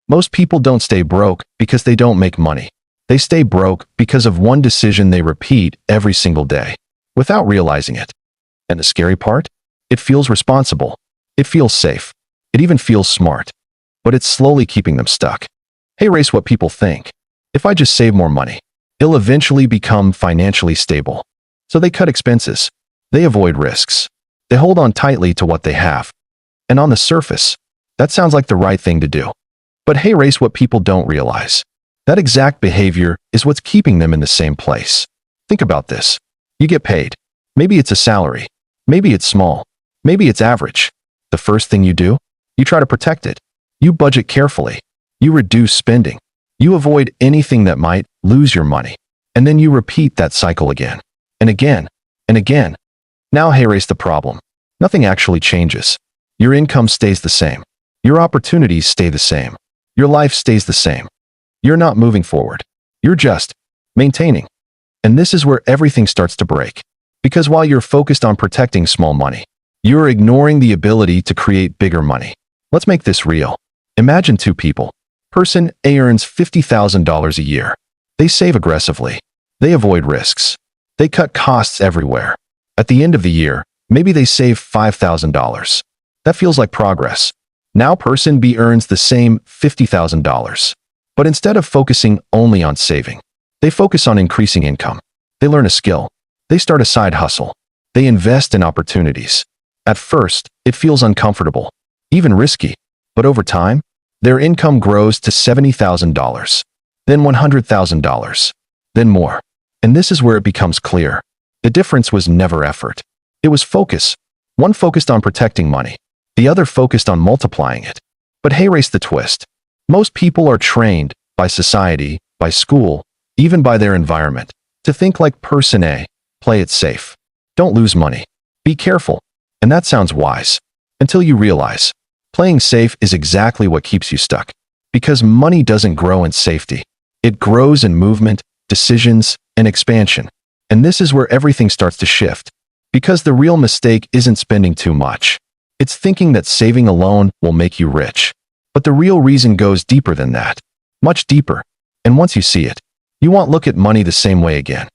Most people don't stay broke because they don't make money. They stay broke because of one decision they repeat every single day, without realizing it. And the scary part? It feels responsible. It feels safe. It even feels smart. But it's slowly keeping them stuck. Hey, race what people think. If I just save more money, it'll eventually become financially stable. So they cut expenses. They avoid risks. They hold on tightly to what they have. And on the surface, that sounds like the right thing to do. But hey, race what people don't realize. That exact behavior is what's keeping them in the same place. Think about this. You get paid. Maybe it's a salary. Maybe it's small. Maybe it's average. The first thing you do? You try to protect it. You budget carefully. You reduce spending. You avoid anything that might lose your money. And then you repeat that cycle again. And again. And again. Now hey, race the problem. Nothing actually changes. Your income stays the same. Your opportunities stay the same. Your life stays the same. You're not moving forward. You're just maintaining. And this is where everything starts to break. Because while you're focused on protecting small money, you're ignoring the ability to create bigger money. Let's make this real. Imagine two people. Person A earns $50,000 a year. They save aggressively. They avoid risks. They cut costs everywhere. At the end of the year, maybe they save $5,000. That feels like progress. Now person B earns the same $50,000. But instead of focusing only on saving, they focus on increasing income. They learn a skill. They start a side hustle. They invest in opportunities. At first, it feels uncomfortable, even risky. But over time, their income grows to $70,000, then $100,000, then more. And this is where it becomes clear. The difference was never effort. It was focus. One focused on protecting money. The other focused on multiplying it. But hey, race the twist. Most people are trained by society, by school, even by their environment, to think like person A. Play it safe. Don't lose money. Be careful. And that sounds wise. Until you realize, playing safe is exactly what keeps you stuck. Because money doesn't grow in safety. It grows in movement, decisions, and expansion. And this is where everything starts to shift. Because the real mistake isn't spending too much. It's thinking that saving alone will make you rich. But the real reason goes deeper than that. Much deeper. And once you see it, you won't look at money the same way again.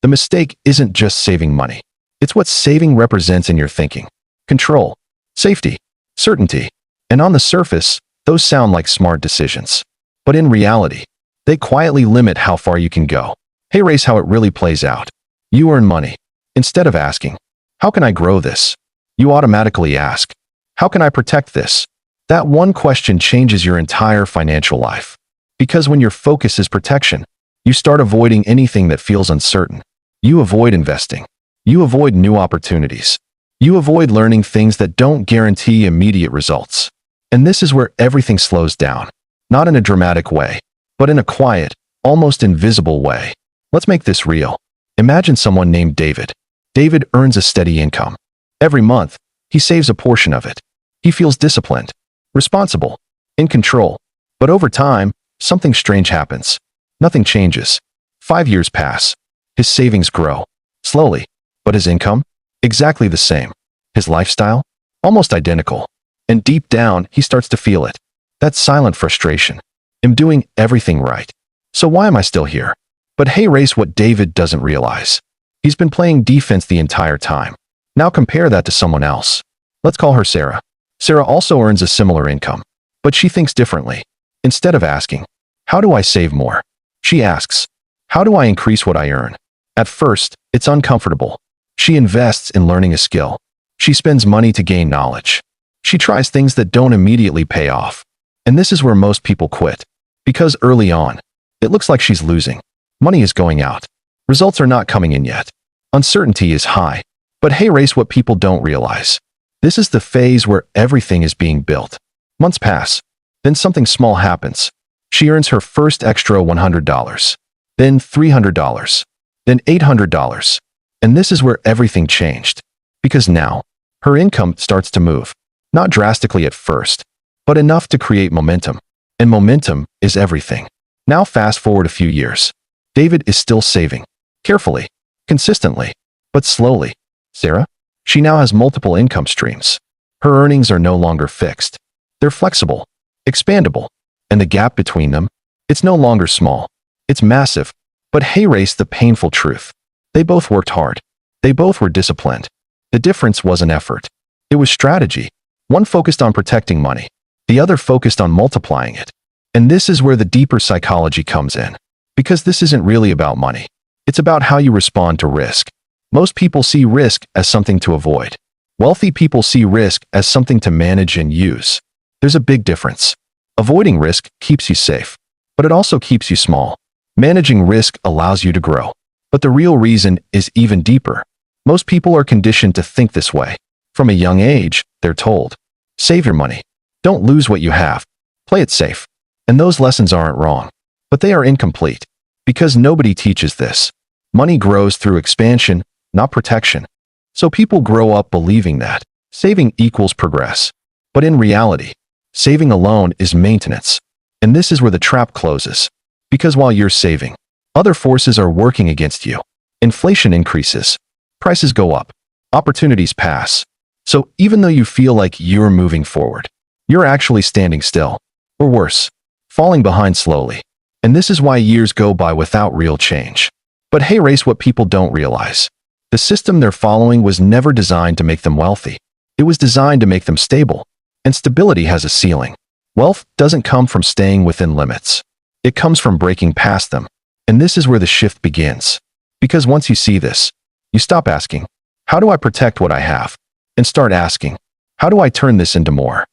The mistake isn't just saving money. It's what saving represents in your thinking. Control, safety, certainty. And on the surface, those sound like smart decisions. But in reality, they quietly limit how far you can go. Hey, race how it really plays out. You earn money. Instead of asking, how can I grow this? You automatically ask, how can I protect this? That one question changes your entire financial life. Because when your focus is protection, you start avoiding anything that feels uncertain. You avoid investing. You avoid new opportunities. You avoid learning things that don't guarantee immediate results. And this is where everything slows down. Not in a dramatic way, but in a quiet, almost invisible way. Let's make this real. Imagine someone named David. David earns a steady income. Every month, he saves a portion of it. He feels disciplined, responsible, in control. But over time, something strange happens. Nothing changes. 5 years pass. His savings grow. Slowly. But his income? Exactly the same. His lifestyle? Almost identical. And deep down, he starts to feel it. That silent frustration. I'm doing everything right. So why am I still here? But hey, race what David doesn't realize. He's been playing defense the entire time. Now compare that to someone else. Let's call her Sarah. Sarah also earns a similar income. But she thinks differently. Instead of asking, how do I save more? She asks, how do I increase what I earn? At first, it's uncomfortable. She invests in learning a skill. She spends money to gain knowledge. She tries things that don't immediately pay off. And this is where most people quit. Because early on, it looks like she's losing. Money is going out. Results are not coming in yet. Uncertainty is high. But hey, race what people don't realize. This is the phase where everything is being built. Months pass. Then something small happens. She earns her first extra $100. Then $300. Then $800. And this is where everything changed. Because now, her income starts to move. Not drastically at first, but enough to create momentum. And momentum is everything. Now fast forward a few years. David is still saving. Carefully. Consistently. But slowly. Sarah? She now has multiple income streams. Her earnings are no longer fixed. They're flexible. Expandable. And the gap between them? It's no longer small. It's massive. But hey, race the painful truth. They both worked hard. They both were disciplined. The difference wasn't effort. It was strategy. One focused on protecting money. The other focused on multiplying it. And this is where the deeper psychology comes in. Because this isn't really about money. It's about how you respond to risk. Most people see risk as something to avoid. Wealthy people see risk as something to manage and use. There's a big difference. Avoiding risk keeps you safe, but it also keeps you small. Managing risk allows you to grow. But the real reason is even deeper. Most people are conditioned to think this way. From a young age, they're told, save your money. Don't lose what you have. Play it safe. And those lessons aren't wrong. But they are incomplete. Because nobody teaches this. Money grows through expansion, not protection. So people grow up believing that saving equals progress. But in reality, saving alone is maintenance. And this is where the trap closes. Because while you're saving, other forces are working against you. Inflation increases. Prices go up. Opportunities pass. So even though you feel like you're moving forward, you're actually standing still. Or worse, falling behind slowly. And this is why years go by without real change. But hey, race, what people don't realize. The system they're following was never designed to make them wealthy. It was designed to make them stable. And stability has a ceiling. Wealth doesn't come from staying within limits. It comes from breaking past them. And this is where the shift begins. Because once you see this, you stop asking, how do I protect what I have? And start asking, how do I turn this into more?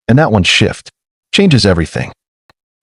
And that one shift changes everything.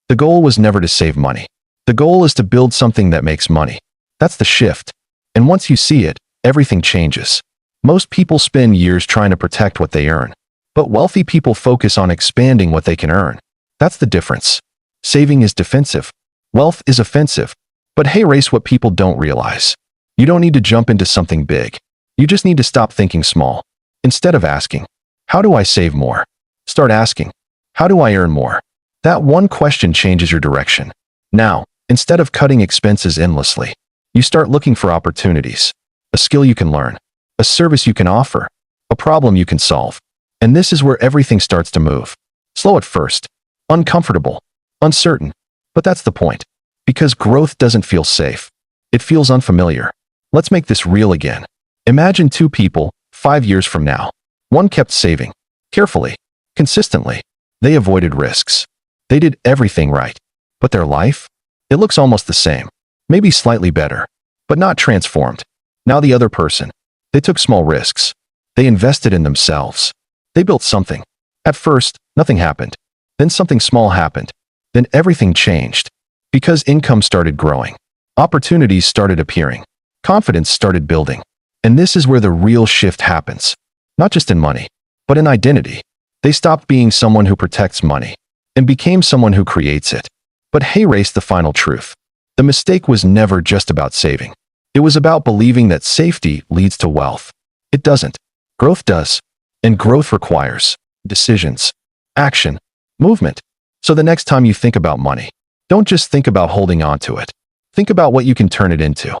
The goal was never to save money. The goal is to build something that makes money. That's the shift. And once you see it, everything changes. Most people spend years trying to protect what they earn. But wealthy people focus on expanding what they can earn. That's the difference. Saving is defensive. Wealth is offensive. But hey, race, what people don't realize. You don't need to jump into something big. You just need to stop thinking small. Instead of asking, how do I save more? Start asking, how do I earn more? That one question changes your direction. Now, instead of cutting expenses endlessly, you start looking for opportunities. A skill you can learn. A service you can offer. A problem you can solve. And this is where everything starts to move. Slow at first. Uncomfortable. Uncertain. But that's the point. Because growth doesn't feel safe. It feels unfamiliar. Let's make this real again. Imagine two people, 5 years from now. One kept saving. Carefully. Consistently. They avoided risks. They did everything right. But their life? It looks almost the same. Maybe slightly better. But not transformed. Now the other person. They took small risks. They invested in themselves. They built something. At first, nothing happened. Then something small happened. Then everything changed. Because income started growing. Opportunities started appearing. Confidence started building. And this is where the real shift happens. Not just in money, but in identity. They stopped being someone who protects money and became someone who creates it. But hey, race, the final truth. The mistake was never just about saving. It was about believing that safety leads to wealth. It doesn't. Growth does. And growth requires decisions, action, movement. So the next time you think about money, don't just think about holding on to it. Think about what you can turn it into.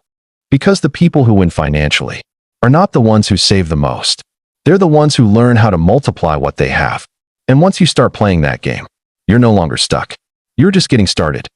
Because the people who win financially are not the ones who save the most. They're the ones who learn how to multiply what they have. And once you start playing that game, you're no longer stuck. You're just getting started.